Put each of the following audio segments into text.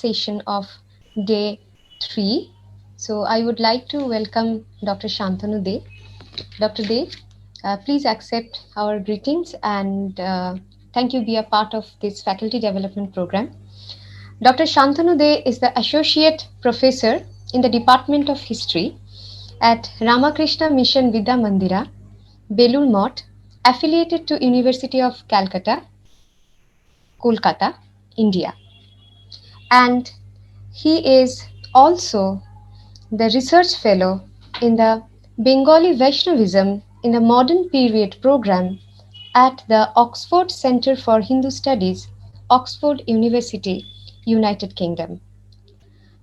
session of day 3. So I would like to welcome Dr. Santanu De. Dr. De, please accept our greetings and thank you be a part of this faculty development program. Dr. Santanu De is the Associate Professor in the Department of History at Ramakrishna Mission Vidya Mandira, Belur Math, affiliated to University of Calcutta, Kolkata, India. And he is also the research fellow in the Bengali Vaishnavism in the Modern Period program at the Oxford Centre for Hindu Studies, Oxford University, United Kingdom.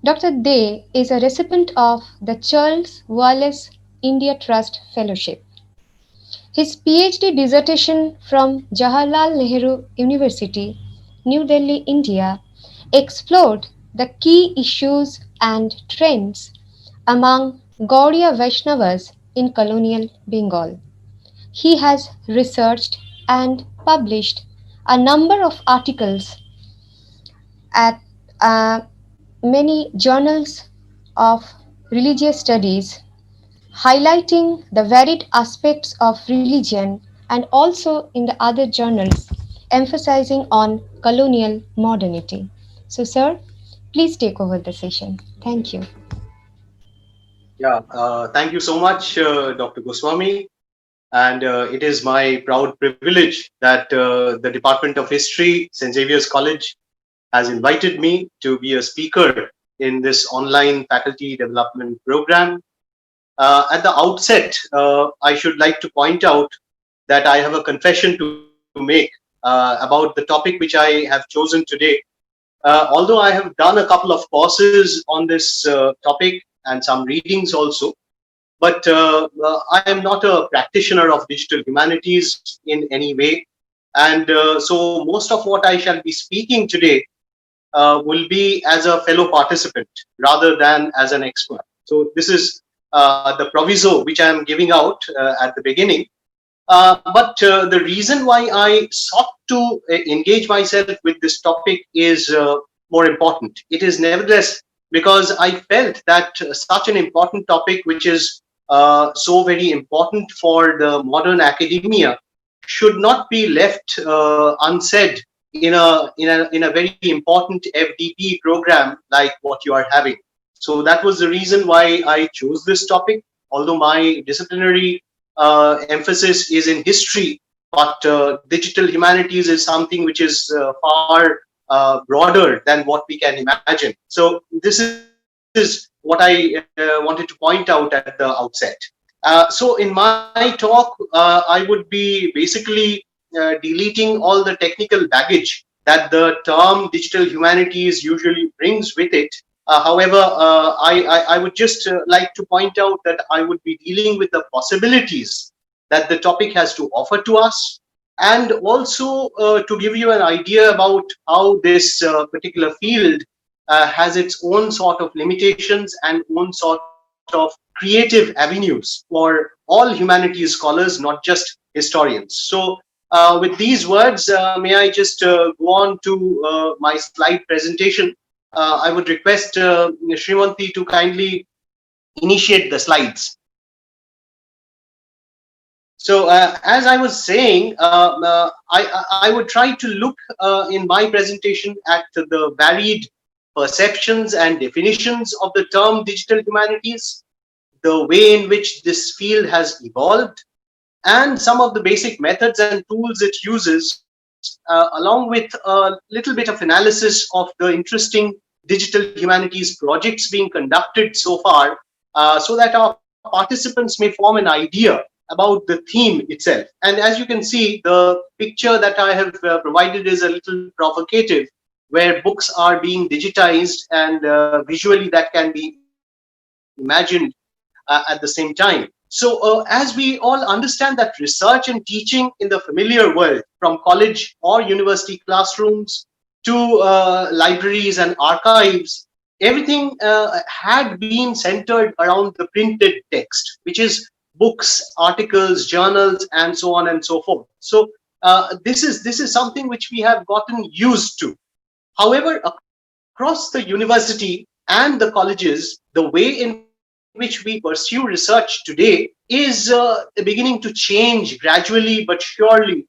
Dr. De is a recipient of the Charles Wallace India Trust Fellowship. His PhD dissertation from Jawaharlal Nehru University, New Delhi, India, explored the key issues and trends among Gaudiya Vaishnavas in colonial Bengal. He has researched and published a number of articles at many journals of religious studies, highlighting the varied aspects of religion, and also in the other journals emphasizing on colonial modernity. So, sir, please take over the session. Thank you. Yeah, thank you so much, Dr. Goswami. And it is my proud privilege that the Department of History, St. Xavier's College, has invited me to be a speaker in this online faculty development program. At the outset, I should like to point out that I have a confession to make about the topic which I have chosen today. Although I have done a couple of courses on this topic and some readings also, but I am not a practitioner of digital humanities in any way. And so most of what I shall be speaking today will be as a fellow participant rather than as an expert. So this is the proviso which I am giving out at the beginning. But the reason why I sought to engage myself with this topic is more important. It is nevertheless because I felt that such an important topic, which is so very important for the modern academia, should not be left unsaid in a very important FDP program like what you are having. So that was the reason why I chose this topic. Although my disciplinary emphasis is in history, but digital humanities is something which is far broader than what we can imagine. So this is what I wanted to point out at the outset. So in my talk, I would be basically deleting all the technical baggage that the term digital humanities usually brings with it. However, I would just like to point out that I would be dealing with the possibilities that the topic has to offer to us, and also to give you an idea about how this particular field has its own sort of limitations and own sort of creative avenues for all humanities scholars, not just historians. So with these words, may I just go on to my slide presentation. I would request Srimanti to kindly initiate the slides. So as I was saying, I would try to look in my presentation at the varied perceptions and definitions of the term digital humanities, the way in which this field has evolved, and some of the basic methods and tools it uses, along with a little bit of analysis of the interesting digital humanities projects being conducted so far, so that our participants may form an idea about the theme itself. And as you can see, the picture that I have provided is a little provocative, where books are being digitized, and visually that can be imagined at the same time. So as we all understand that research and teaching in the familiar world, from college or university classrooms to libraries and archives, everything had been centered around the printed text, which is books, articles, journals, and so on and so forth. So this is something which we have gotten used to. However, across across the university and the colleges, the way in which we pursue research today is beginning to change gradually but surely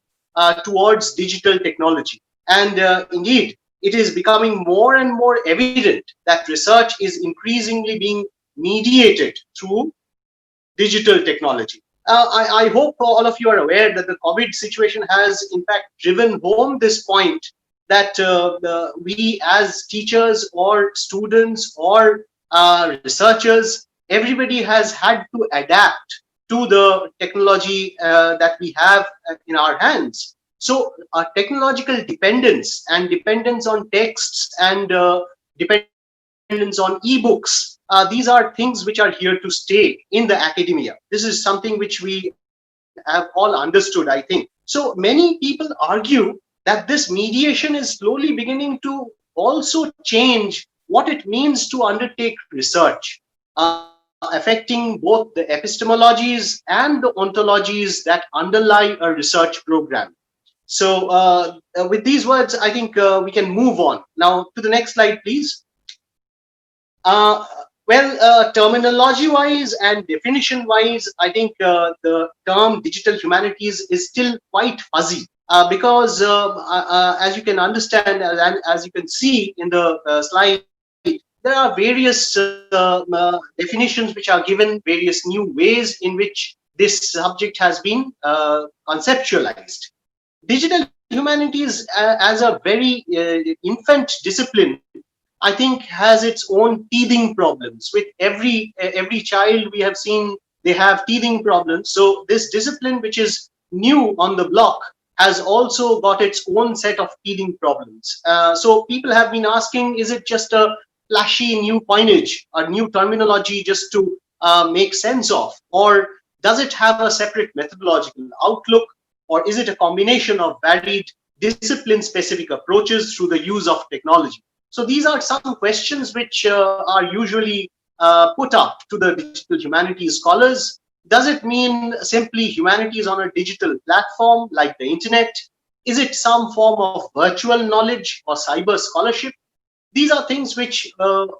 towards digital technology. And indeed, it is becoming more and more evident that research is increasingly being mediated through digital technology. I hope all of you are aware that the COVID situation has, in fact, driven home this point that we as teachers or students or researchers, everybody has had to adapt to the technology that we have in our hands. So, technological dependence and dependence on texts and dependence on ebooks, these are things which are here to stay in the academia. This is something which we have all understood, I think. So many people argue that this mediation is slowly beginning to also change what it means to undertake research, affecting both the epistemologies and the ontologies that underlie a research program. So, with these words, I think we can move on. Now, to the next slide, please. Terminology wise and definition wise, I think the term digital humanities is still quite fuzzy because, as you can understand and as you can see in the slide, there are various definitions which are given, various new ways in which this subject has been conceptualized. Digital humanities, as a very infant discipline, I think has its own teething problems. With every child we have seen, they have teething problems. So this discipline, which is new on the block, has also got its own set of teething problems. So people have been asking, is it just a flashy new coinage, a new terminology just to make sense of, or does it have a separate methodological outlook, or is it a combination of varied discipline-specific approaches through the use of technology? So these are some questions which are usually put up to the digital humanities scholars. Does it mean simply humanities on a digital platform like the internet? Is it some form of virtual knowledge or cyber scholarship? These are things which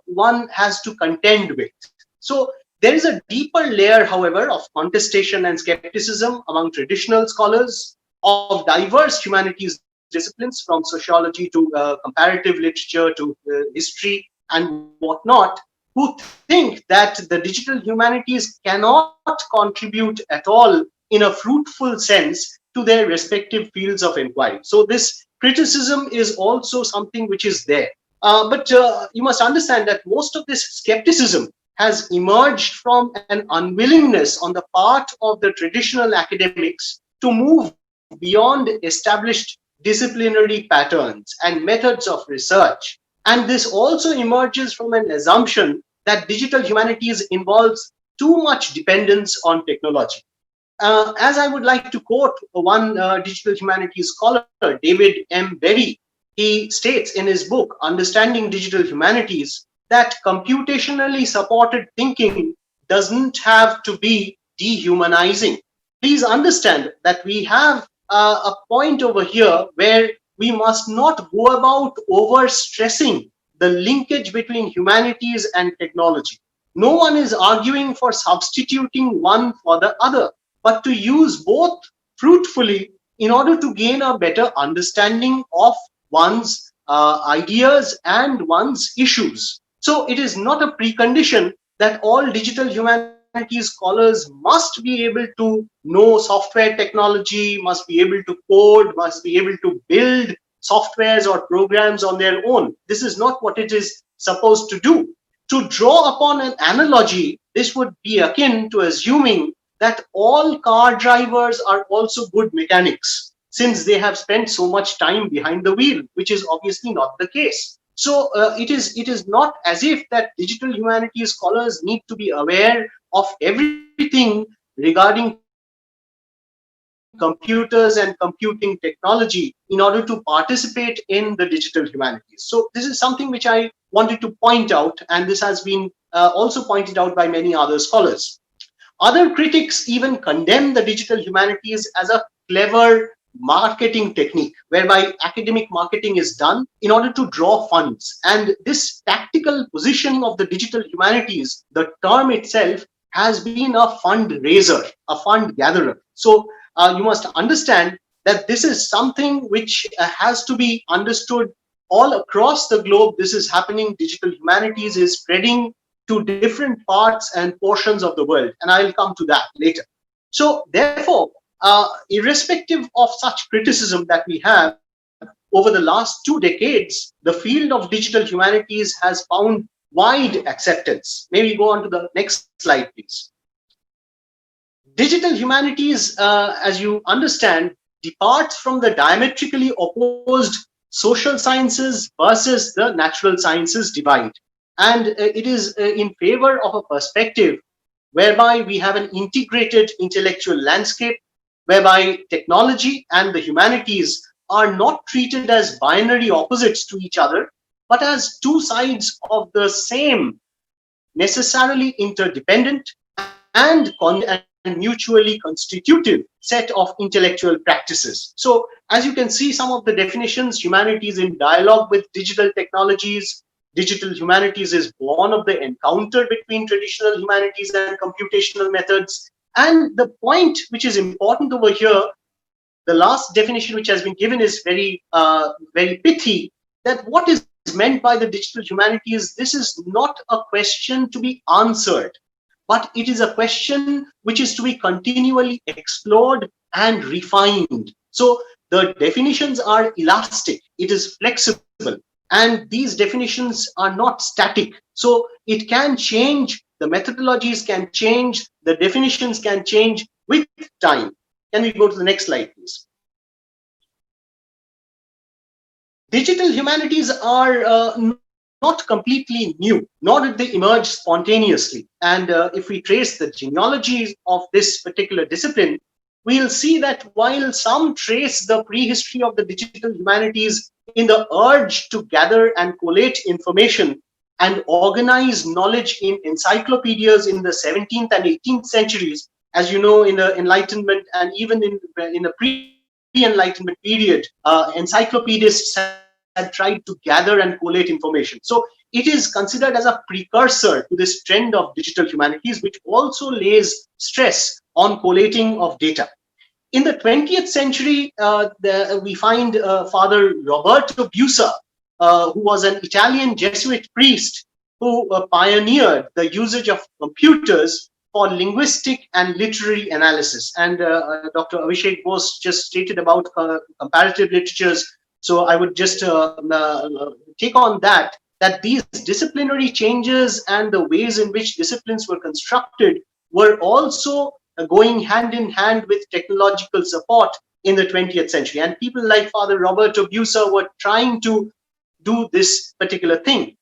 one has to contend with. So there is a deeper layer, however, of contestation and skepticism among traditional scholars of diverse humanities disciplines, from sociology to comparative literature to history and whatnot, who think that the digital humanities cannot contribute at all in a fruitful sense to their respective fields of inquiry. So this criticism is also something which is there. But you must understand that most of this skepticism has emerged from an unwillingness on the part of the traditional academics to move beyond established disciplinary patterns and methods of research. And this also emerges from an assumption that digital humanities involves too much dependence on technology. As I would like to quote one digital humanities scholar, David M. Berry, he states in his book, Understanding Digital Humanities, that computationally supported thinking doesn't have to be dehumanizing. Please understand that we have a point over here where we must not go about over stressing the linkage between humanities and technology. No one is arguing for substituting one for the other, but to use both fruitfully in order to gain a better understanding of one's ideas and one's issues. So it is not a precondition that all digital humanities scholars must be able to know software technology, must be able to code, must be able to build softwares or programs on their own. This is not what it is supposed to do. To draw upon an analogy, this would be akin to assuming that all car drivers are also good mechanics, since they have spent so much time behind the wheel, which is obviously not the case. So it is not as if that digital humanities scholars need to be aware of everything regarding computers and computing technology in order to participate in the digital humanities. So this is something which I wanted to point out, and this has been also pointed out by many other scholars. Other critics even condemn the digital humanities as a clever marketing technique whereby academic marketing is done in order to draw funds. And this tactical positioning of the digital humanities, the term itself, has been a fundraiser, a fund gatherer. So you must understand that this is something which has to be understood all across the globe. This is happening. Digital humanities is spreading to different parts and portions of the world, and I'll come to that later. So therefore, irrespective of such criticism that we have over the last 2 decades, the field of digital humanities has found wide acceptance. May we go on to the next slide, please? Digital humanities, as you understand, departs from the diametrically opposed social sciences versus the natural sciences divide. And it is in favor of a perspective whereby we have an integrated intellectual landscape, whereby technology and the humanities are not treated as binary opposites to each other, but as two sides of the same, necessarily interdependent and mutually constitutive set of intellectual practices. So, as you can see, some of the definitions: humanities in dialogue with digital technologies. Digital humanities is born of the encounter between traditional humanities and computational methods. And the point which is important over here, the last definition which has been given, is very pithy. That what is meant by the digital humanities? This is not a question to be answered, but it is a question which is to be continually explored and refined. So the definitions are elastic, it is flexible, and these definitions are not static. So it can change, the methodologies can change, the definitions can change with time. Can we go to the next slide, please? Digital humanities are not completely new, nor did they emerge spontaneously. And if we trace the genealogy of this particular discipline, we'll see that while some trace the prehistory of the digital humanities in the urge to gather and collate information and organize knowledge in encyclopedias in the 17th and 18th centuries, as you know, in the Enlightenment and even in the pre-Enlightenment period, encyclopedists had tried to gather and collate information. So it is considered as a precursor to this trend of digital humanities, which also lays stress on collating of data. In the 20th century, we find Father Roberto Busa, who was an Italian Jesuit priest who pioneered the usage of computers for linguistic and literary analysis. And Dr. Abhishek Bose just stated about comparative literatures. So I would just take on that these disciplinary changes and the ways in which disciplines were constructed were also going hand in hand with technological support in the 20th century. And people like Father Roberto Busa were trying to do this particular thing.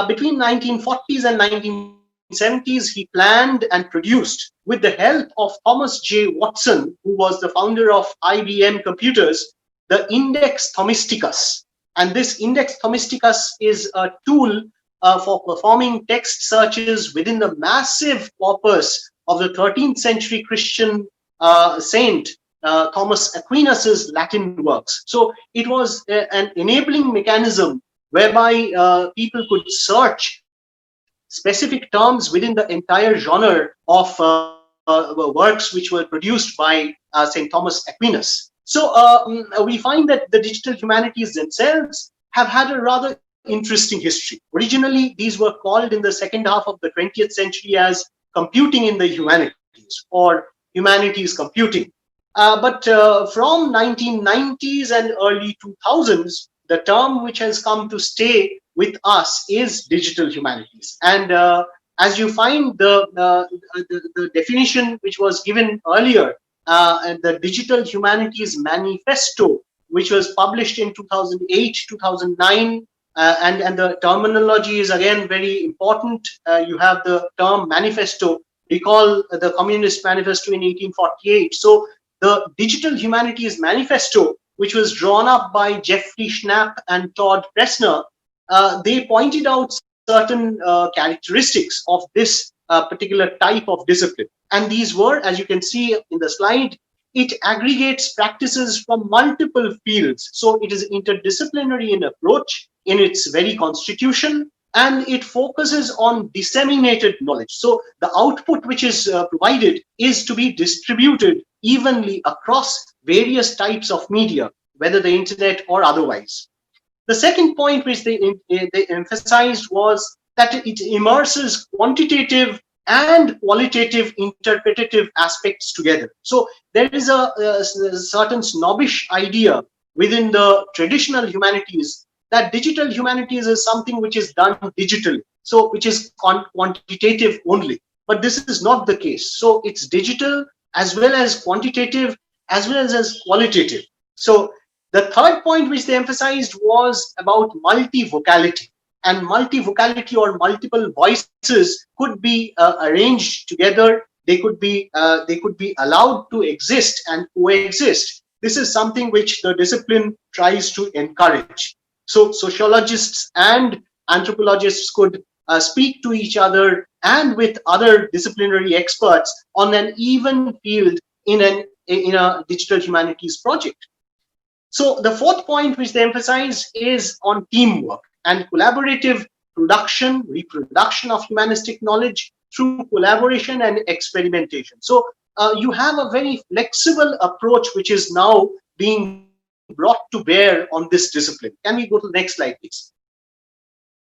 Between 1940s and 1970s, he planned and produced, with the help of Thomas J. Watson, who was the founder of IBM Computers, the Index Thomisticus. And this Index Thomisticus is a tool for performing text searches within the massive corpus of the 13th century Christian saint Thomas Aquinas's Latin works. So it was an enabling mechanism whereby people could search specific terms within the entire genre of works which were produced by St. Thomas Aquinas. So we find that the digital humanities themselves have had a rather interesting history. Originally, these were called in the second half of the 20th century as computing in the humanities or humanities computing. But from 1990s and early 2000s, the term which has come to stay with us is digital humanities. And as you find the definition which was given earlier, the Digital Humanities Manifesto, which was published in 2008, 2009, and the terminology is again very important. You have the term manifesto. Recall the Communist Manifesto in 1848. So the Digital Humanities Manifesto, which was drawn up by Jeffrey Schnapp and Todd Pressner, they pointed out certain characteristics of this particular type of discipline. And these were, as you can see in the slide, It aggregates practices from multiple fields. So it is interdisciplinary in approach in its very constitution, and it focuses on disseminated knowledge. So the output which is provided is to be distributed evenly across various types of media, whether the internet or otherwise. The second point which they emphasized was that it immerses quantitative and qualitative interpretative aspects together. So there is a certain snobbish idea within the traditional humanities that digital humanities is something which is done digitally, so which is quantitative only. But this is not the case. So it's digital as well as quantitative as well as qualitative. So the third point which they emphasized was about multivocality. And multivocality or multiple voices could be arranged together. They could be allowed to exist and coexist. This is something which the discipline tries to encourage. So sociologists and anthropologists could speak to each other and with other disciplinary experts on an even field in a digital humanities project. So the fourth point which they emphasize is on teamwork and collaborative production, reproduction of humanistic knowledge through collaboration and experimentation. So you have a very flexible approach which is now being brought to bear on this discipline. Can we go to the next slide, please?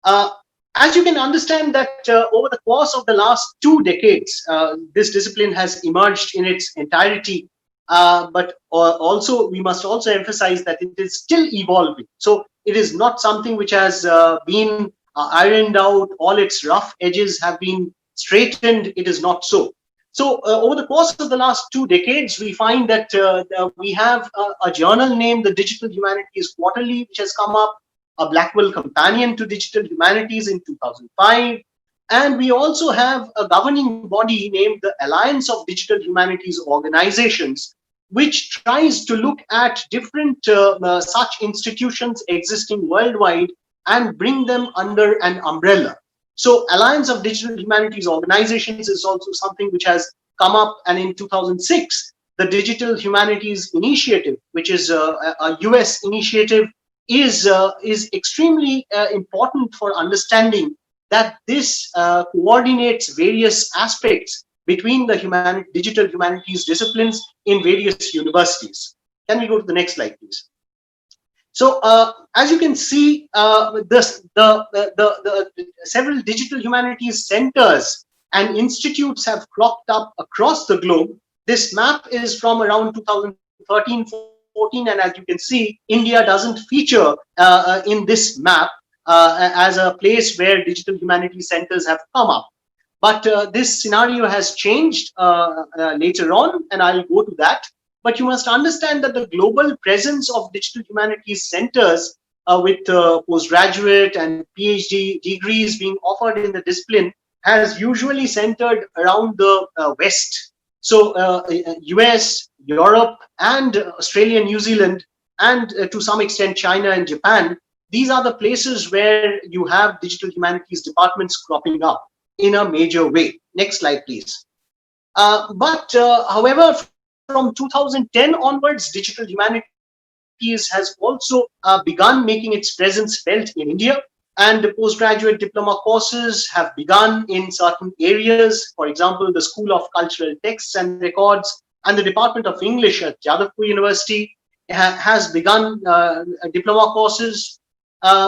Uh, as you can understand that over the course of the last 2 decades, this discipline has emerged in its entirety. But also, we must also emphasize that it is still evolving. So it is not something which has been ironed out, all its rough edges have been straightened. It is not so. So over the course of the last 2 decades, we find that we have a journal named the Digital Humanities Quarterly, which has come up, a Blackwell Companion to Digital Humanities in 2005. And we also have a governing body named the Alliance of Digital Humanities Organizations, which tries to look at different such institutions existing worldwide and bring them under an umbrella. So Alliance of Digital Humanities Organizations is also something which has come up, and in 2006, the Digital Humanities Initiative, which is a US initiative, is extremely important for understanding that this coordinates various aspects between the digital humanities disciplines in various universities. Can we go to the next slide, please? So, as you can see, the several digital humanities centers and institutes have cropped up across the globe. This map is from around 2013-14, and as you can see, India doesn't feature in this map as a place where digital humanities centers have come up. But this scenario has changed later on, and I'll go to that. But you must understand that the global presence of digital humanities centers with postgraduate and PhD degrees being offered in the discipline has usually centered around the West. So US, Europe, and Australia, New Zealand, and to some extent China and Japan. These are the places where you have digital humanities departments cropping up in a major way. Next slide, please. However, from 2010 onwards, digital humanities has also begun making its presence felt in India, and the postgraduate diploma courses have begun in certain areas. For example, the School of Cultural Texts and Records and the Department of English at Jagannath University has begun diploma courses.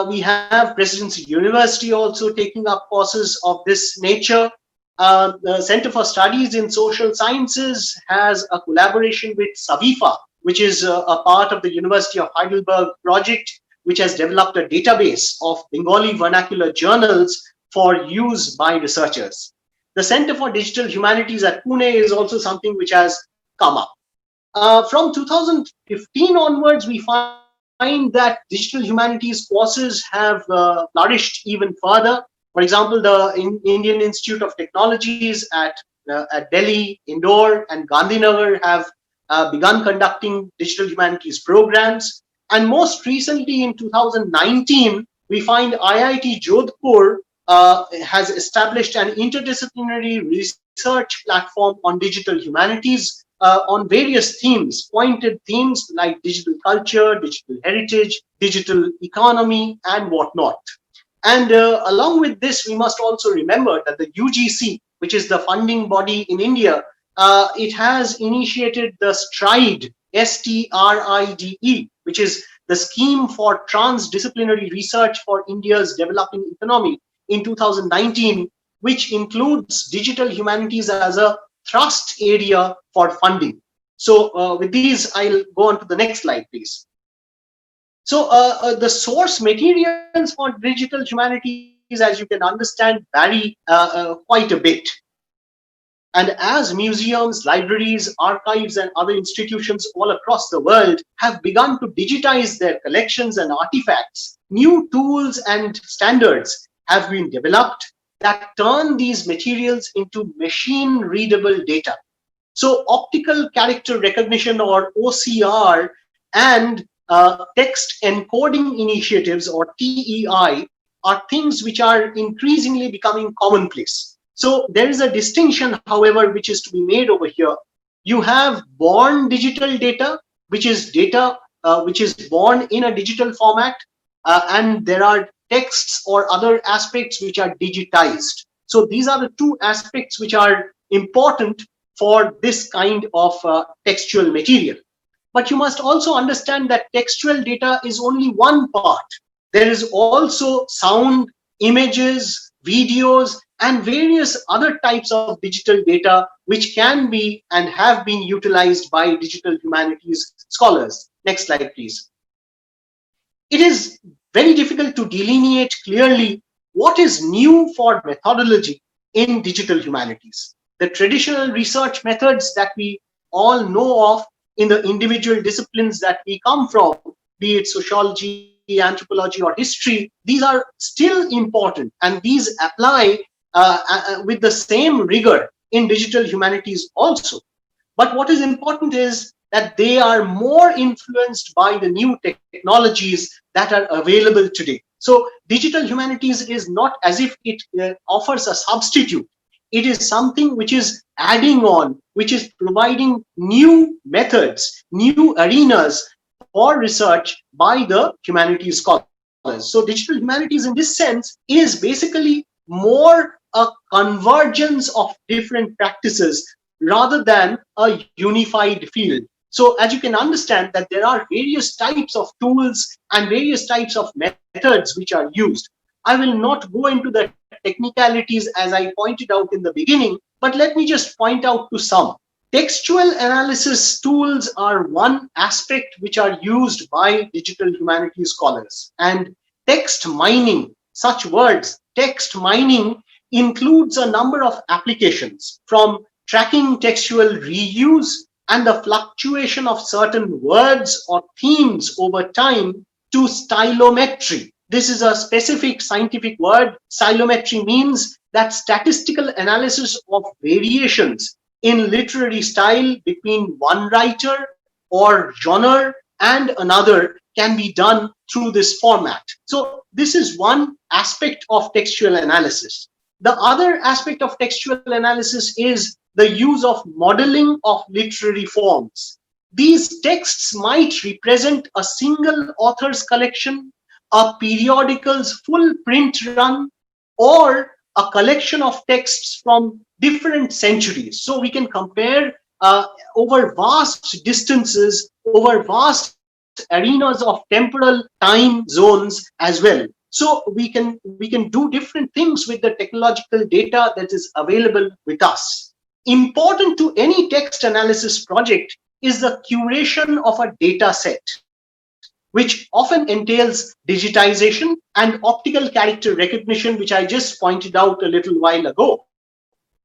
We have Presidency University also taking up courses of this nature. The Center for Studies in Social Sciences has a collaboration with Savifa, which is a part of the University of Heidelberg project, which has developed a database of Bengali vernacular journals for use by researchers. The Center for Digital Humanities at Pune is also something which has come up. From 2015 onwards, we find that digital humanities courses have flourished even further. For example, the Indian Institute of Technologies at Delhi, Indore, and Gandhinagar have begun conducting digital humanities programs. And most recently in 2019, we find IIT Jodhpur has established an interdisciplinary research platform on digital humanities on various themes, pointed themes like digital culture, digital heritage, digital economy, and whatnot. And along with this, we must also remember that the UGC, which is the funding body in India, it has initiated the STRIDE, STRIDE, which is the Scheme for Transdisciplinary Research for India's Developing Economy in 2019, which includes digital humanities as a thrust area for funding. So with these, I'll go on to the next slide, please. So the source materials for digital humanities, as you can understand, vary quite a bit. And as museums, libraries, archives, and other institutions all across the world have begun to digitize their collections and artifacts, new tools and standards have been developed that turn these materials into machine-readable data. So optical character recognition, or OCR, and text encoding initiatives, or TEI, are things which are increasingly becoming commonplace. So there is a distinction, however, which is to be made over here. You have born digital data, which is data which is born in a digital format, and there are texts or other aspects which are digitized. So these are the two aspects which are important for this kind of textual material. But you must also understand that textual data is only one part. There is also sound, images, videos, and various other types of digital data which can be and have been utilized by digital humanities scholars. Next slide, please. It is very difficult to delineate clearly what is new for methodology in digital humanities. The traditional research methods that we all know of in the individual disciplines that we come from, be it sociology, anthropology, or history, these are still important, and these apply with the same rigor in digital humanities also. But what is important is that they are more influenced by the new technologies that are available today. So digital humanities is not as if it offers a substitute. It is something which is adding on, which is providing new methods, new arenas for research by the humanities scholars. So digital humanities in this sense is basically more a convergence of different practices rather than a unified field. So as you can understand that there are various types of tools and various types of methods which are used. I will not go into the technicalities as I pointed out in the beginning, but let me just point out to some. Textual analysis tools are one aspect which are used by digital humanities scholars. And text mining, such words, text mining includes a number of applications, from tracking textual reuse and the fluctuation of certain words or themes over time to stylometry. This is a specific scientific word. Stylometry means that statistical analysis of variations in literary style between one writer or genre and another can be done through this format. So this is one aspect of textual analysis. The other aspect of textual analysis is the use of modeling of literary forms. These texts might represent a single author's collection, a periodical's full print run, or a collection of texts from different centuries. So we can compare over vast distances, over vast arenas of temporal time zones as well. So we can do different things with the technological data that is available with us. Important to any text analysis project is the curation of a data set, which often entails digitization and optical character recognition, which I just pointed out a little while ago.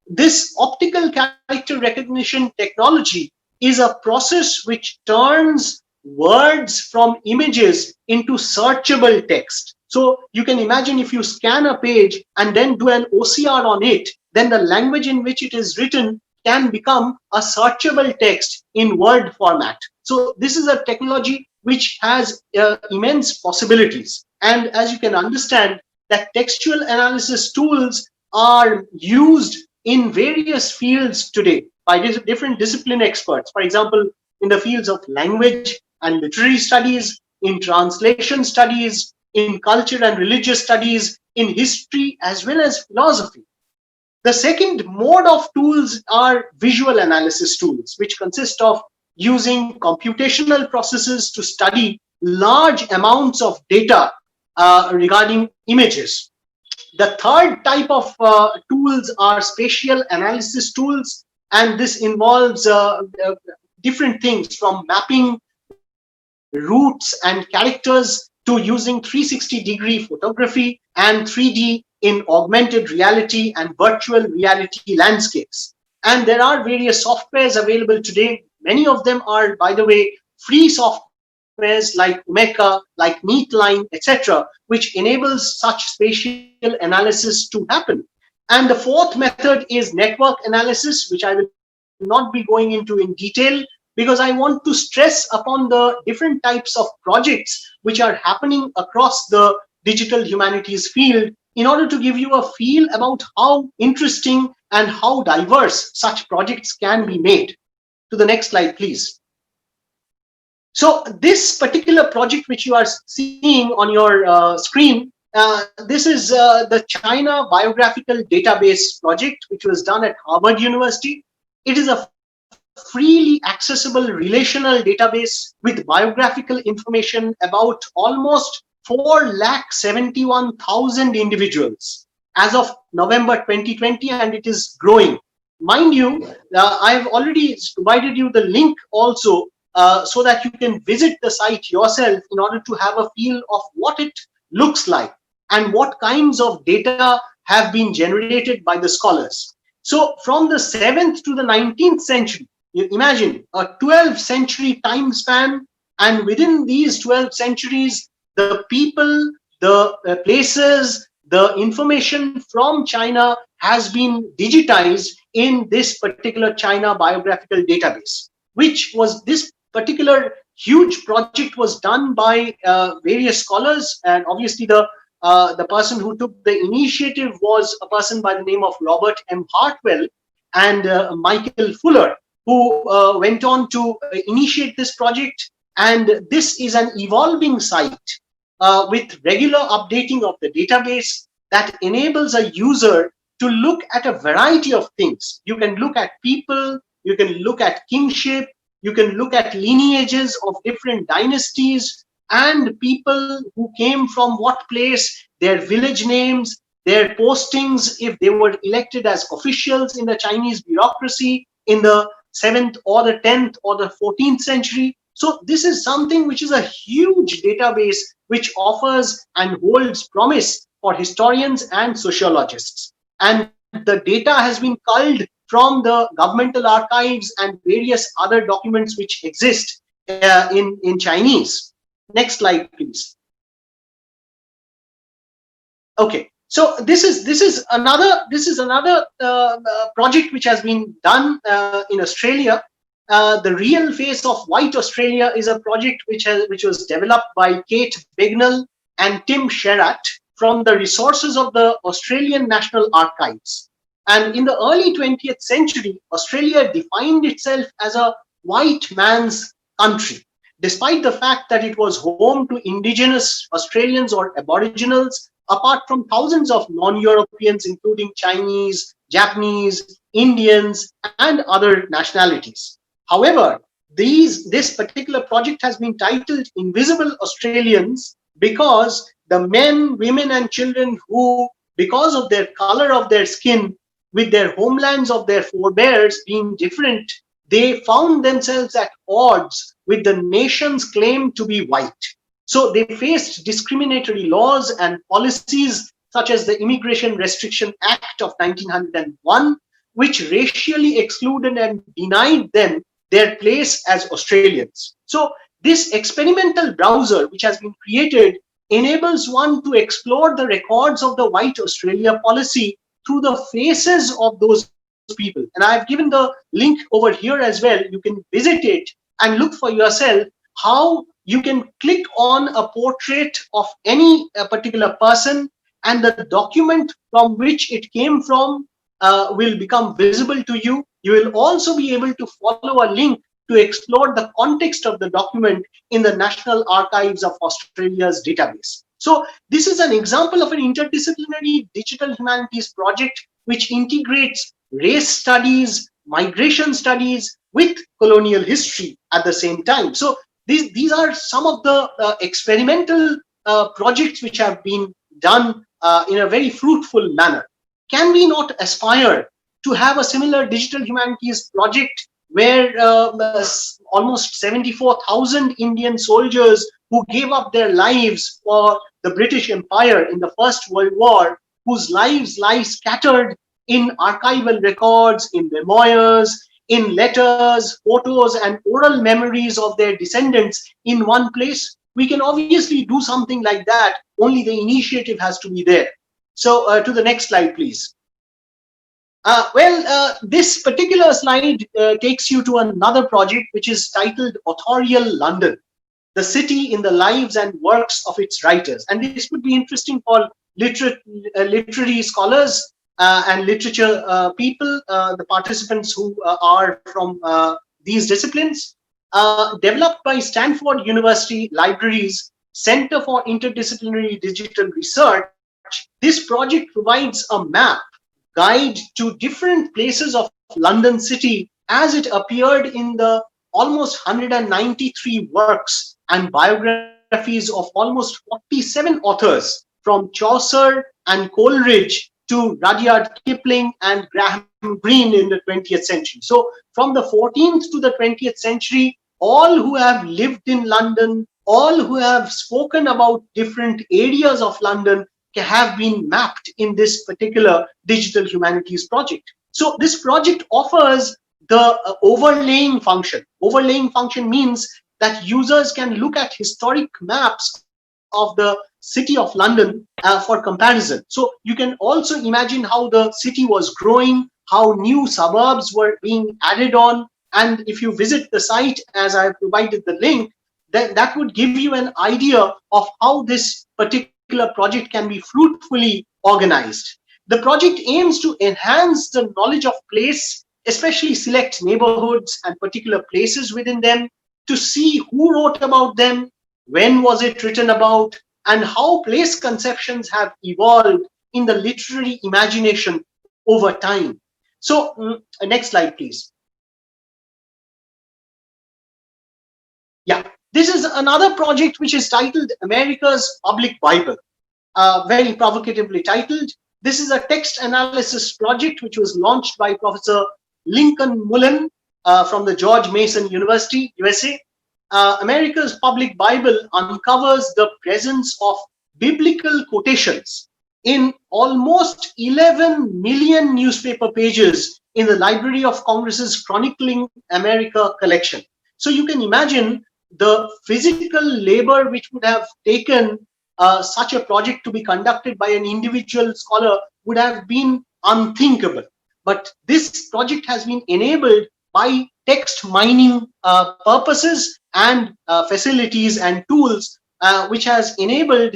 This optical character recognition technology is a process which turns words from images into searchable text. So you can imagine if you scan a page and then do an OCR on it, then the language in which it is written can become a searchable text in Word format. So this is a technology which has immense possibilities. And as you can understand, that textual analysis tools are used in various fields today, by different discipline experts. For example, in the fields of language and literary studies, in translation studies, in culture and religious studies, in history, as well as philosophy. The second mode of tools are visual analysis tools, which consist of using computational processes to study large amounts of data regarding images. The third type of tools are spatial analysis tools, and this involves different things from mapping roots and characters to using 360-degree photography and 3D in augmented reality and virtual reality landscapes. And there are various softwares available today. Many of them are, by the way, free softwares like Omeka, like Neatline, etc., which enables such spatial analysis to happen. And the fourth method is network analysis, which I will not be going into in detail, because I want to stress upon the different types of projects which are happening across the digital humanities field, in order to give you a feel about how interesting and how diverse such projects can be made. To the next slide, please. So this particular project which you are seeing on your screen, this is the China Biographical Database project, which was done at Harvard University. It is a freely accessible relational database with biographical information about almost 471,000 individuals as of November 2020, and it is growing. Mind you, I've already provided you the link also so that you can visit the site yourself in order to have a feel of what it looks like and what kinds of data have been generated by the scholars. So from the 7th to the 19th century, you imagine a 12th century time span, and within these 12 centuries, the people, the places, the information from China has been digitized in this particular China Biographical Database, which was this particular huge project was done by various scholars, and obviously the person who took the initiative was a person by the name of Robert M. Hartwell and Michael Fuller, who went on to initiate this project. And this is an evolving site with regular updating of the database that enables a user to look at a variety of things. You can look at people, you can look at kingship, you can look at lineages of different dynasties and people who came from what place, their village names, their postings, if they were elected as officials in the Chinese bureaucracy in the 7th or the 10th or the 14th century. So this is something which is a huge database which offers and holds promise for historians and sociologists. And the data has been culled from the governmental archives and various other documents which exist in Chinese. Next slide, please. Okay, so this is another project which has been done in Australia. The Real Face of White Australia is a project which was developed by Kate Bignell and Tim Sherratt from the resources of the Australian National Archives. And in the early 20th century, Australia defined itself as a white man's country, despite the fact that it was home to indigenous Australians or aboriginals, apart from thousands of non-Europeans, including Chinese, Japanese, Indians, and other nationalities. However, this particular project has been titled Invisible Australians because the men, women, and children who, because of their color of their skin, with their homelands of their forebears being different, they found themselves at odds with the nation's claim to be white. So they faced discriminatory laws and policies such as the Immigration Restriction Act of 1901, which racially excluded and denied them their place as Australians. So this experimental browser, which has been created, enables one to explore the records of the White Australia policy through the faces of those people. And I've given the link over here as well. You can visit it and look for yourself how you can click on a portrait of any particular person, and the document from which it came from will become visible to you. You will also be able to follow a link to explore the context of the document in the National Archives of Australia's database. So this is an example of an interdisciplinary digital humanities project which integrates race studies, migration studies with colonial history at the same time. So these are some of the experimental projects which have been done in a very fruitful manner. Can we not aspire to have a similar digital humanities project where almost 74,000 Indian soldiers who gave up their lives for the British Empire in the First World War, whose lives lie scattered in archival records, in memoirs, in letters, photos, and oral memories of their descendants in one place? We can obviously do something like that, only the initiative has to be there. So to the next slide, please. This particular slide takes you to another project which is titled Authorial London, the city in the lives and works of its writers. And this would be interesting for literary scholars and literature people, the participants who are from these disciplines. Developed by Stanford University Libraries Center for Interdisciplinary Digital Research, this project provides a map guide to different places of London City as it appeared in the almost 193 works and biographies of almost 47 authors, from Chaucer and Coleridge to Rudyard Kipling and Graham Greene in the 20th century. So from the 14th to the 20th century, all who have lived in London, all who have spoken about different areas of London have been mapped in this particular digital humanities project. So this project offers the overlaying function. Overlaying function means that users can look at historic maps of the city of London for comparison. So you can also imagine how the city was growing, how new suburbs were being added on. And if you visit the site, as I have provided the link, that would give you an idea of how this particular project can be fruitfully organized. The project aims to enhance the knowledge of place, especially select neighborhoods and particular places within them, to see who wrote about them, when was it written about, and how place conceptions have evolved in the literary imagination over time. So next slide, please. Yeah, this is another project which is titled America's Public Bible, very provocatively titled. This is a text analysis project which was launched by Professor Lincoln Mullen from the George Mason University, USA. America's Public Bible uncovers the presence of biblical quotations in almost 11 million newspaper pages in the Library of Congress's Chronicling America collection. So you can imagine the physical labor which would have taken such a project to be conducted by an individual scholar would have been unthinkable. But this project has been enabled by text mining purposes and facilities and tools, which has enabled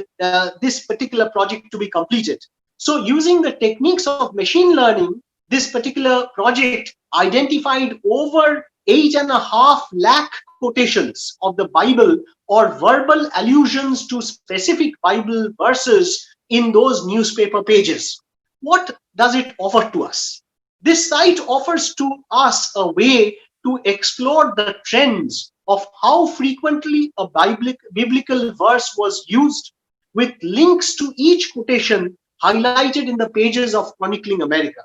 this particular project to be completed. So using the techniques of machine learning, this particular project identified over 8.5 lakh quotations of the Bible or verbal allusions to specific Bible verses in those newspaper pages. What does it offer to us? This site offers to us a way to explore the trends of how frequently a biblical verse was used, with links to each quotation highlighted in the pages of Chronicling America.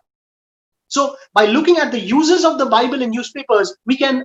So by looking at the uses of the Bible in newspapers, we can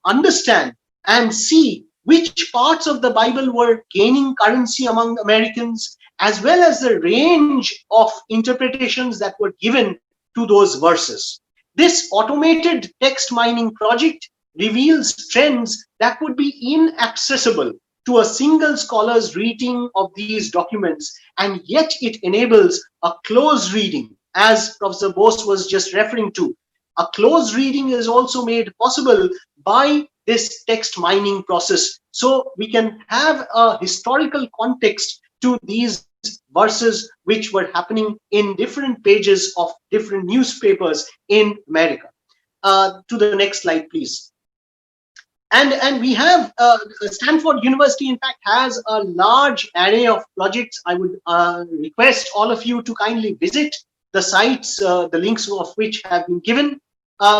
understand and see which parts of the Bible were gaining currency among Americans, as well as the range of interpretations that were given to those verses. This automated text mining project reveals trends that would be inaccessible to a single scholar's reading of these documents, and yet it enables a close reading, as Professor Bose was just referring to. A close reading is also made possible by this text mining process. So we can have a historical context to these verses which were happening in different pages of different newspapers in America. To the next slide, please. And we have Stanford University, in fact, has a large array of projects. I would request all of you to kindly visit the sites, the links of which have been given.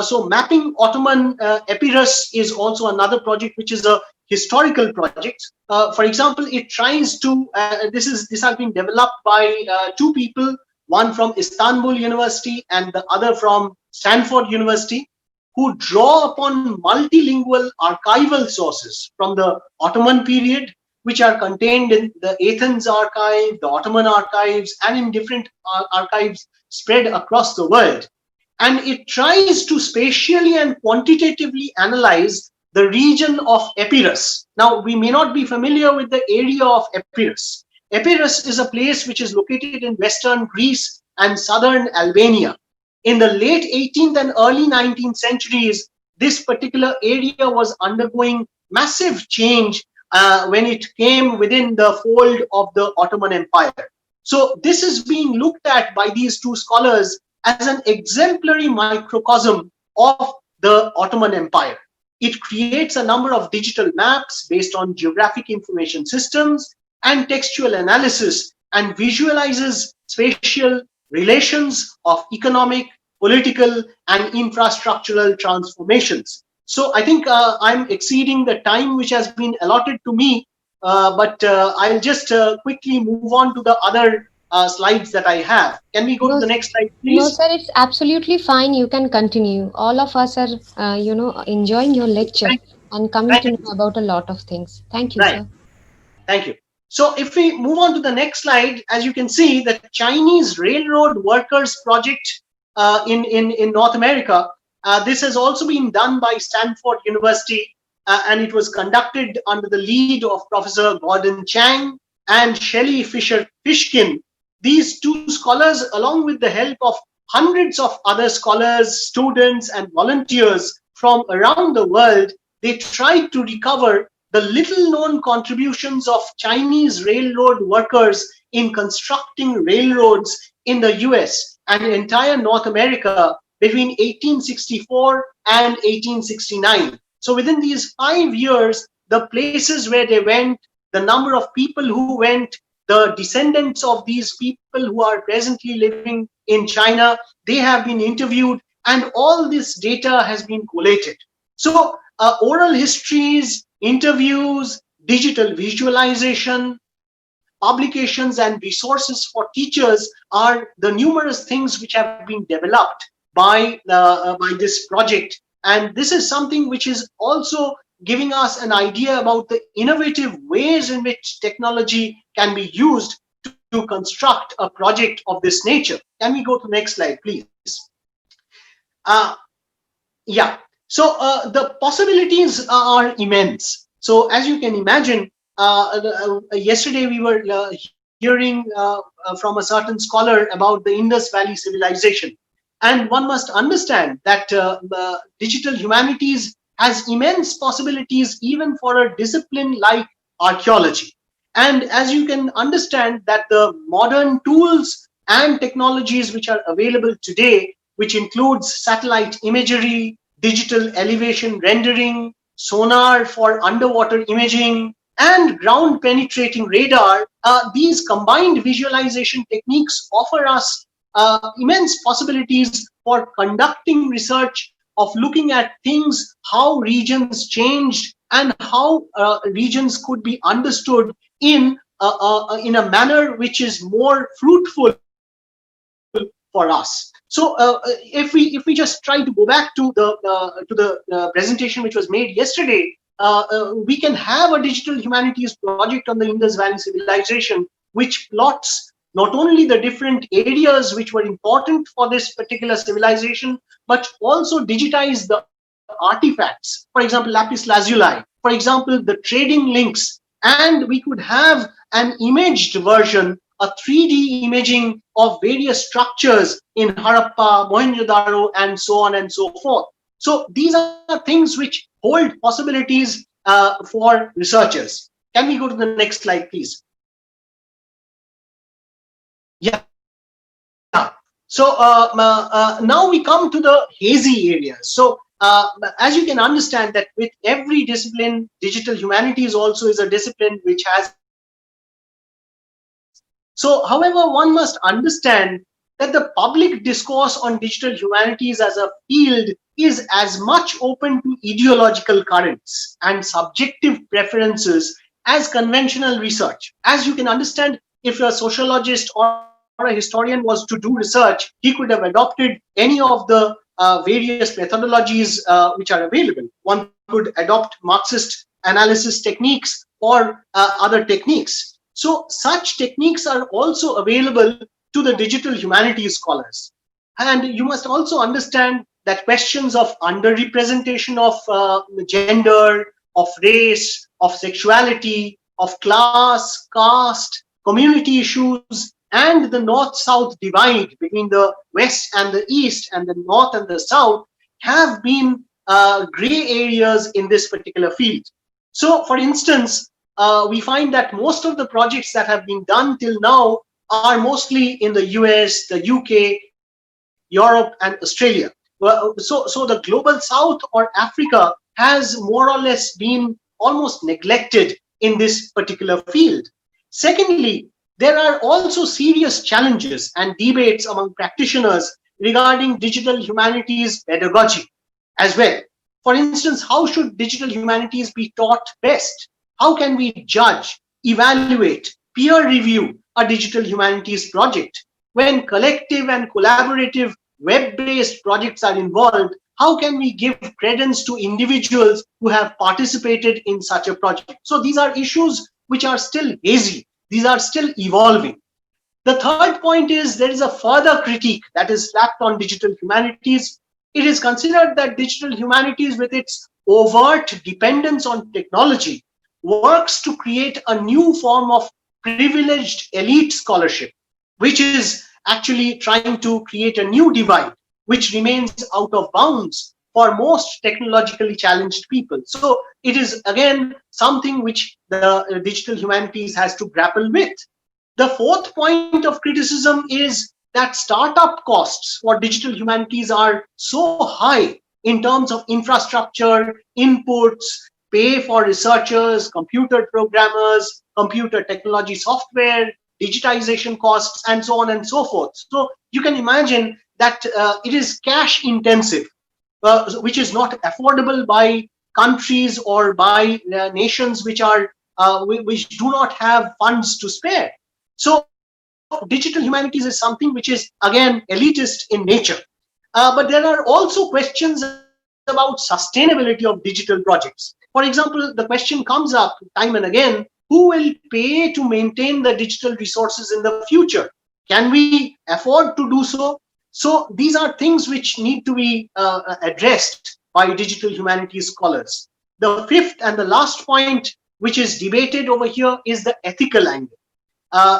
So mapping Ottoman Epirus is also another project, which is a historical project. For example, it tries to, this has been developed by two people, one from Istanbul University and the other from Stanford University, who draw upon multilingual archival sources from the Ottoman period, which are contained in the Athens archive, the Ottoman archives, and in different archives spread across the world. And it tries to spatially and quantitatively analyze the region of Epirus. Now, we may not be familiar with the area of Epirus. Epirus is a place which is located in western Greece and southern Albania. In the late 18th and early 19th centuries, this particular area was undergoing massive change when it came within the fold of the Ottoman Empire. So this is being looked at by these two scholars as an exemplary microcosm of the Ottoman Empire. It creates a number of digital maps based on geographic information systems and textual analysis, and visualizes spatial relations of economic, political, and infrastructural transformations. So I think I'm exceeding the time which has been allotted to me, but I'll just quickly move on to the other slides that I have. Can we go to No, the next slide, no, please? sir, it's absolutely fine. You can continue. All of us are, enjoying your lecture Thank, and coming thank to you. know about a lot of things. Thank you, Right. sir. Thank you. So if we move on to the next slide, as you can see, the Chinese Railroad Workers Project in North America, this has also been done by Stanford University, and it was conducted under the lead of Professor Gordon Chang and Shelley Fisher Fishkin. These two scholars, along with the help of hundreds of other scholars, students, and volunteers from around the world, they tried to recover the little known contributions of Chinese railroad workers in constructing railroads in the US and entire North America between 1864 and 1869. So within these 5 years, the places where they went, the number of people who went, the descendants of these people who are presently living in China, they have been interviewed, and all this data has been collated. So oral histories, interviews, digital visualization, publications, and resources for teachers are the numerous things which have been developed by this project. And this is something which is also giving us an idea about the innovative ways in which technology can be used to construct a project of this nature. Can we go to the next slide, please? Uh, yeah. So the possibilities are immense. So as you can imagine, yesterday we were hearing from a certain scholar about the Indus Valley civilization. And one must understand that digital humanities has immense possibilities even for a discipline like archaeology. And as you can understand that the modern tools and technologies which are available today, which includes satellite imagery, digital elevation rendering, sonar for underwater imaging, and ground penetrating radar, these combined visualization techniques offer us immense possibilities for conducting research, of looking at things, how regions changed, and how regions could be understood in a manner which is more fruitful for us. So if we just try to go back to the presentation which was made yesterday, we can have a digital humanities project on the Indus Valley civilization, which plots not only the different areas which were important for this particular civilization, but also digitize the artifacts. For example, lapis lazuli, for example, the trading links, and we could have an imaged version, a 3D imaging of various structures in Harappa, Mohenjo-daro, and so on and so forth. So these are things which hold possibilities for researchers. Can we go to the next slide, please? Yeah. Now we come to the hazy areas. So as you can understand that with every discipline, digital humanities also is a discipline which has its haziness. So however, one must understand that the public discourse on digital humanities as a field is as much open to ideological currents and subjective preferences as conventional research. As you can understand, if a sociologist or a historian was to do research, he could have adopted any of the various methodologies which are available. One could adopt Marxist analysis techniques or other techniques. So such techniques are also available to the digital humanities scholars. And you must also understand that questions of underrepresentation of gender, of race, of sexuality, of class, caste, community issues, and the north-south divide between the west and the east and the north and the south have been gray areas in this particular field. So, for instance, we find that most of the projects that have been done till now are mostly in the US, the UK, Europe, and Australia. So the global south or Africa has more or less been almost neglected in this particular field. Secondly, there are also serious challenges and debates among practitioners regarding digital humanities pedagogy as well. For instance, how should digital humanities be taught best? How can we judge, evaluate, peer review a digital humanities project? When collective and collaborative web-based projects are involved, how can we give credence to individuals who have participated in such a project? So these are issues which are still hazy. These are still evolving. The third point is there is a further critique that is slapped on digital humanities. It is considered that digital humanities, with its overt dependence on technology, works to create a new form of privileged elite scholarship, which is actually trying to create a new divide, which remains out of bounds for most technologically challenged people. So it is again something which the digital humanities has to grapple with. The fourth point of criticism is that startup costs for digital humanities are so high in terms of infrastructure, inputs, pay for researchers, computer programmers, computer technology software, digitization costs, and so on and so forth. So you can imagine that it is cash intensive, which is not affordable by countries or by nations which do not have funds to spare. So digital humanities is something which is again elitist in nature. But there are also questions about sustainability of digital projects. For example, the question comes up time and again, who will pay to maintain the digital resources in the future? Can we afford to do so? So these are things which need to be addressed by digital humanities scholars. The fifth and the last point, which is debated over here, is the ethical angle.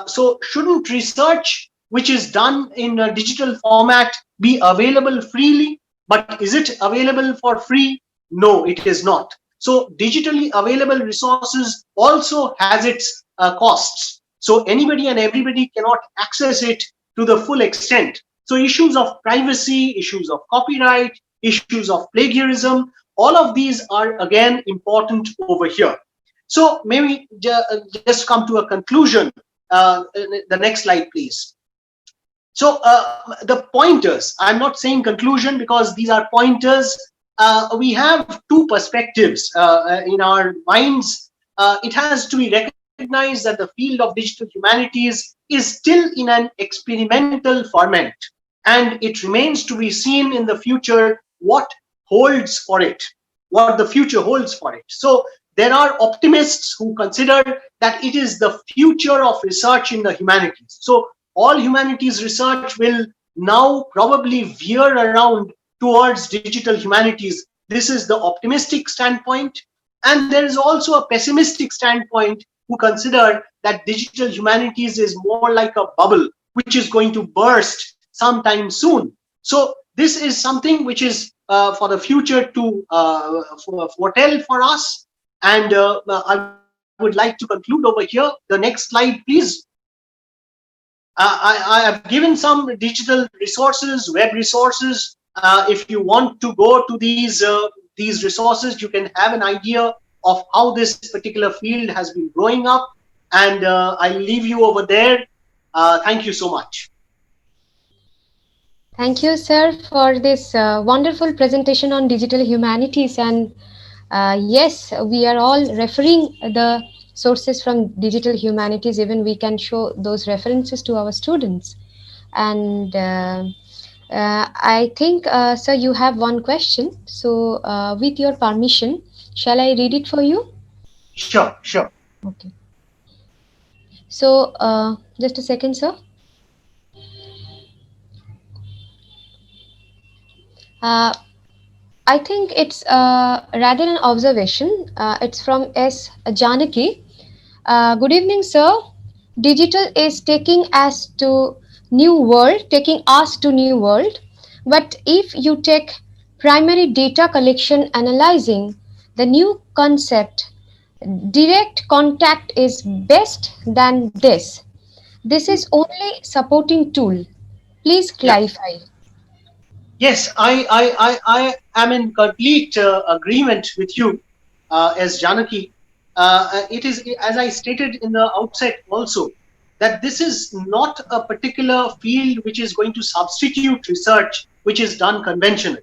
So shouldn't research which is done in a digital format be available freely? But is it available for free? No, it is not. So digitally available resources also has its costs. So anybody and everybody cannot access it to the full extent. So issues of privacy, issues of copyright, issues of plagiarism, all of these are again important over here. So maybe just come to a conclusion. The next slide, please. So the pointers, I'm not saying conclusion because these are pointers. We have two perspectives in our minds. It has to be recognized that the field of digital humanities is still in an experimental format, and it remains to be seen in the future what holds for it, what the future holds for it. So there are optimists who consider that it is the future of research in the humanities. So all humanities research will now probably veer around towards digital humanities. This is the optimistic standpoint. And there is also a pessimistic standpoint who consider that digital humanities is more like a bubble which is going to burst sometime soon. So this is something which is for the future to foretell for us. And I would like to conclude over here. The next slide, please. I have given some digital resources, web resources. If you want to go to these resources, you can have an idea of how this particular field has been growing up. And I'll leave you over there. Thank you so much. Thank you, sir, for this wonderful presentation on digital humanities. And yes, we are all referring the sources from digital humanities. Even we can show those references to our students. And I think, sir, you have one question. So, with your permission, shall I read it for you? Sure, sure. Okay. So, just a second, sir. Uh, I think it's rather an observation. It's from S. Janaki. Good evening, sir. Digital is taking us to new world. But if you take primary data collection analyzing the new concept, direct contact is best than this. This is only supporting tool. Please Yeah. clarify. Yes, I am in complete agreement with you, as Janaki. It is, as I stated in the outset also, that this is not a particular field which is going to substitute research which is done conventionally.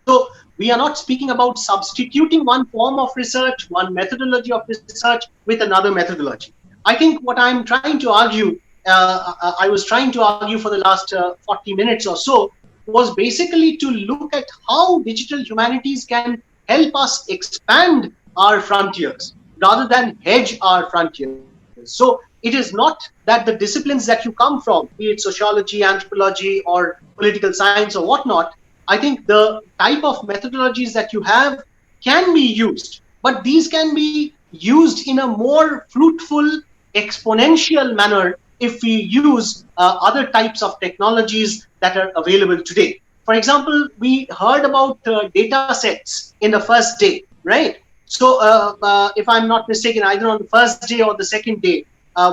So we are not speaking about substituting one form of research, one methodology of research with another methodology. I think what I'm trying to argue, I was trying to argue for the last 40 minutes or so, was basically to look at how digital humanities can help us expand our frontiers rather than hedge our frontiers. So it is not that the disciplines that you come from, be it sociology, anthropology, or political science or whatnot, I think the type of methodologies that you have can be used, but these can be used in a more fruitful, exponential manner if we use other types of technologies that are available today. For example, we heard about data sets in the first day, right? So, if I'm not mistaken, either on the first day or the second day,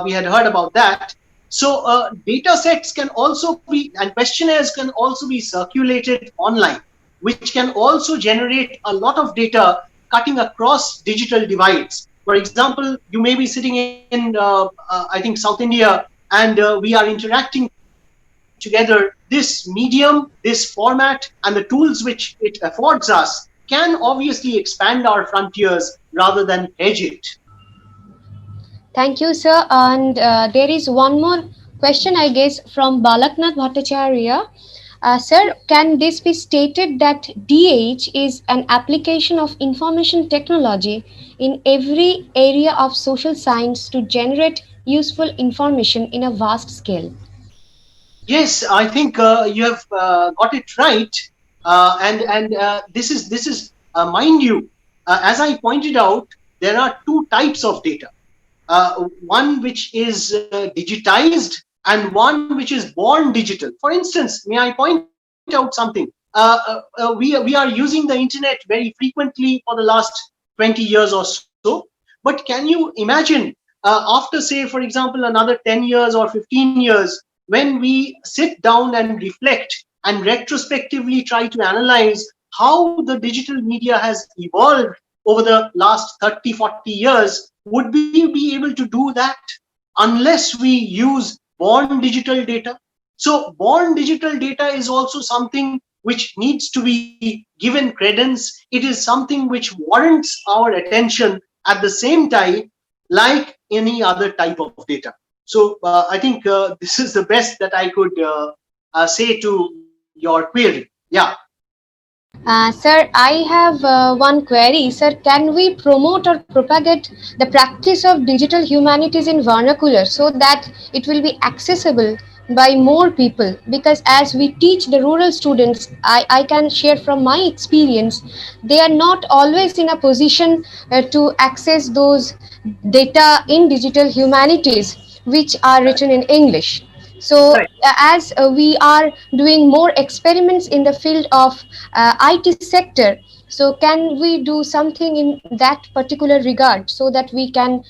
we had heard about that. So, data sets can also be, and questionnaires can also be circulated online, which can also generate a lot of data cutting across digital divides. For example, you may be sitting in, I think, South India, and we are interacting together. This medium, this format, and the tools which it affords us can obviously expand our frontiers rather than hedge it. Thank you, sir. And there is one more question, I guess, from Balaknath Bhattacharya. Sir, can this be stated that DH is an application of information technology in every area of social science to generate useful information in a vast scale? Yes, I think you have got it right, and this is mind you, as I pointed out, there are two types of data. One which is digitized and one which is born digital. For instance, may I point out something? We are using the internet very frequently for the last 20 years or so, but can you imagine after, say, for example, another 10 years or 15 years, when we sit down and reflect and retrospectively try to analyze how the digital media has evolved over the last 30, 40 years, would we be able to do that unless we use born digital data? So, born digital data is also something which needs to be given credence. It is something which warrants our attention at the same time, like any other type of data. So, I think this is the best that I could say to your query. Yeah. Sir, I have one query. Sir, can we promote or propagate the practice of digital humanities in vernacular so that it will be accessible by more people? Because as we teach the rural students, I can share from my experience, they are not always in a position to access those data in digital humanities which are written in English. So Correct. as we are doing more experiments in the field of IT sector, so can we do something in that particular regard, so that we can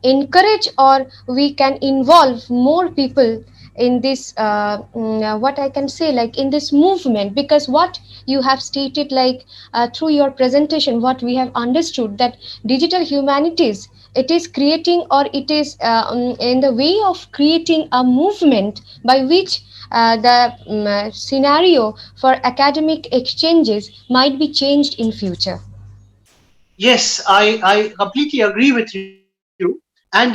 encourage, or we can involve more people in this what I can say, like in this movement? Because what you have stated, like through your presentation, what we have understood, that digital humanities, it is creating, or it is in the way of creating a movement by which the scenario for academic exchanges might be changed in future. Yes, I completely agree with you. And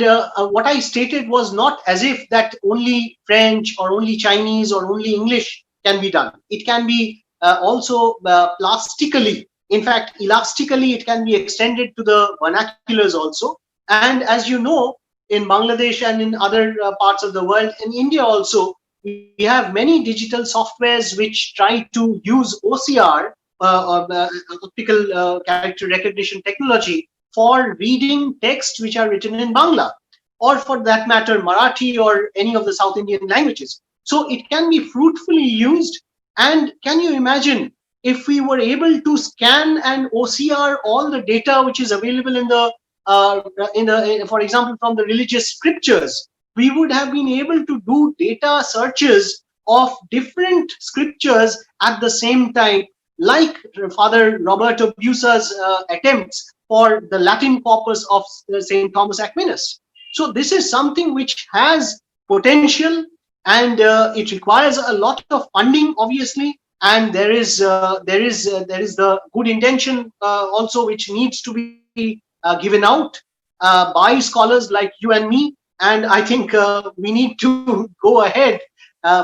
what I stated was not as if that only French or only Chinese or only English can be done. It can be also plastically, in fact, elastically, it can be extended to the vernaculars also. And as you know, in Bangladesh and in other parts of the world, in India also, we have many digital softwares which try to use OCR, optical character recognition technology, for reading texts which are written in Bangla, or for that matter, Marathi or any of the South Indian languages. So it can be fruitfully used. And can you imagine if we were able to scan and OCR all the data which is available for example, from the religious scriptures, we would have been able to do data searches of different scriptures at the same time, like Father Roberto Busa's attempts for the Latin corpus of St. Thomas Aquinas. So this is something which has potential, and it requires a lot of funding, obviously, and there is the good intention also which needs to be given out by scholars like you and me. And I think we need to go ahead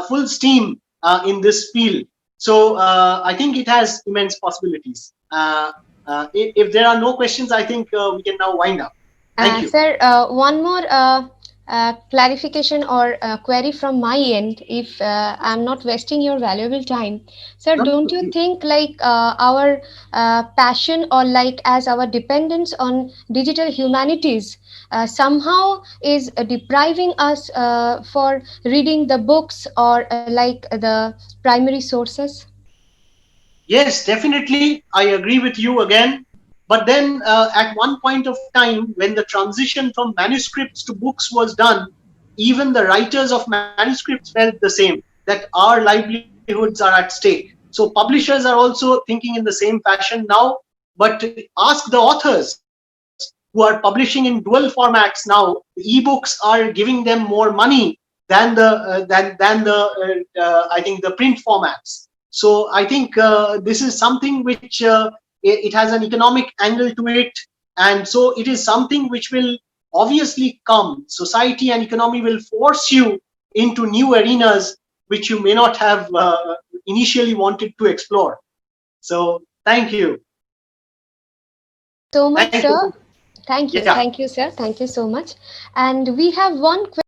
full steam in this field. So I think it has immense possibilities. If there are no questions, I think we can now wind up. Thank you. Sir, one more clarification or query from my end, if I'm not wasting your valuable time. Sir, No, don't you think like our passion, or like as our dependence on digital humanities somehow is depriving us for reading the books, or like the primary sources? yes, definitely. I agree with you again. But then, at one point of time, when the transition from manuscripts to books was done, even the writers of manuscripts felt the same, that our livelihoods are at stake. So, publishers are also thinking in the same fashion now. But ask the authors who are publishing in dual formats now. The ebooks are giving them more money than I think the print formats. So I think this is something which it has an economic angle to it, and so it is something which will obviously come. Society and economy will force you into new arenas which you may not have initially wanted to explore. So thank you. Thank you so much, Thank you. sir. Yeah. Thank you, sir. Thank you, sir. Thank you so much. And we have one question.